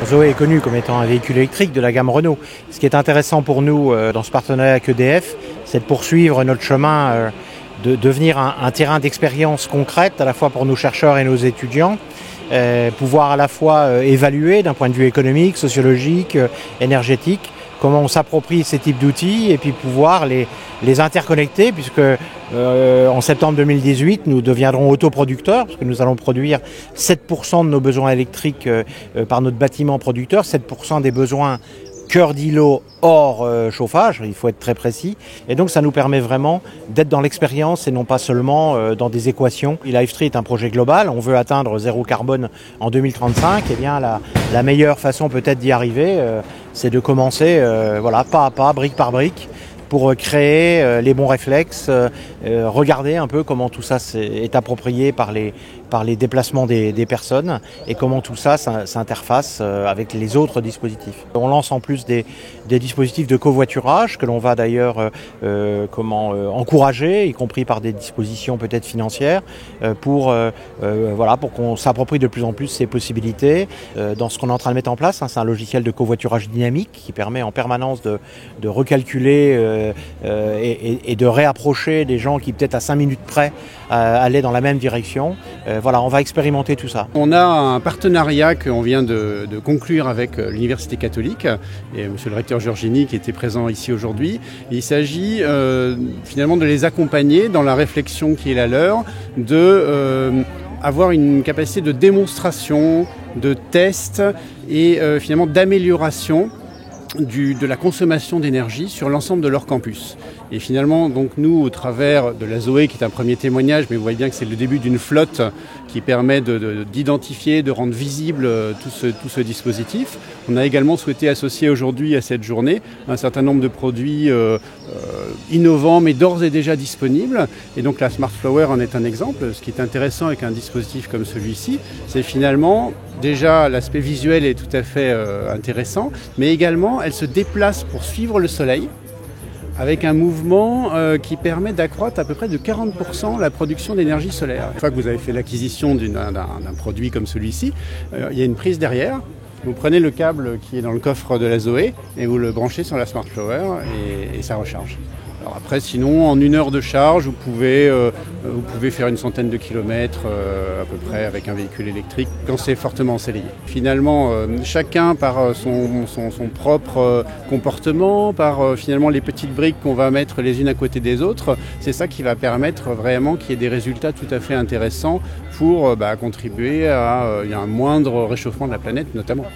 Zoé est connu comme étant un véhicule électrique de la gamme Renault. Ce qui est intéressant pour nous dans ce partenariat avec EDF, c'est de poursuivre notre chemin, de devenir un terrain d'expérience concrète, à la fois pour nos chercheurs et nos étudiants, pouvoir à la fois évaluer d'un point de vue économique, sociologique, énergétique, comment on s'approprie ces types d'outils et puis pouvoir les interconnecter puisque en septembre 2018, nous deviendrons autoproducteurs parce que nous allons produire 7% de nos besoins électriques par notre bâtiment producteur, 7% des besoins cœur d'îlot hors chauffage, il faut être très précis. Et donc ça nous permet vraiment d'être dans l'expérience et non pas seulement dans des équations. Live3 est un projet global, on veut atteindre zéro carbone en 2035. Et bien la meilleure façon peut-être d'y arriver, c'est de commencer pas à pas, brique par brique, pour créer les bons réflexes, regarder un peu comment tout ça est approprié par les déplacements des personnes et comment tout ça s'interface avec les autres dispositifs. On lance en plus des dispositifs de covoiturage que l'on va d'ailleurs encourager, y compris par des dispositions peut-être financières, pour qu'on s'approprie de plus en plus ces possibilités. Dans ce qu'on est en train de mettre en place, c'est un logiciel de covoiturage dynamique qui permet en permanence de recalculer et de réapprocher des gens qui peut-être à 5 minutes près allaient dans la même direction. On va expérimenter tout ça. On a un partenariat qu'on vient de conclure avec l'Université catholique et monsieur le recteur Giorgini qui était présent ici aujourd'hui. Il s'agit finalement de les accompagner dans la réflexion qui est la leur, avoir une capacité de démonstration, de test et finalement d'amélioration de la consommation d'énergie sur l'ensemble de leur campus. Et finalement, donc nous, au travers de la Zoé, qui est un premier témoignage, mais vous voyez bien que c'est le début d'une flotte qui permet d'identifier, de rendre visible tout ce dispositif. On a également souhaité associer aujourd'hui à cette journée un certain nombre de produits innovants, mais d'ores et déjà disponibles. Et donc la Smart Flower en est un exemple. Ce qui est intéressant avec un dispositif comme celui-ci, c'est finalement, déjà l'aspect visuel est tout à fait intéressant, mais également elle se déplace pour suivre le soleil, avec un mouvement qui permet d'accroître à peu près de 40% la production d'énergie solaire. Une fois que vous avez fait l'acquisition d'un produit comme celui-ci, il y a une prise derrière. Vous prenez le câble qui est dans le coffre de la Zoé et vous le branchez sur la Smart Flower et ça recharge. Alors après, sinon, en 1 heure de charge, vous pouvez faire une centaine de kilomètres à peu près avec un véhicule électrique quand c'est fortement ensoleillé. Finalement, chacun par son propre comportement, par finalement les petites briques qu'on va mettre les unes à côté des autres, c'est ça qui va permettre vraiment qu'il y ait des résultats tout à fait intéressants pour contribuer à un moindre réchauffement de la planète notamment.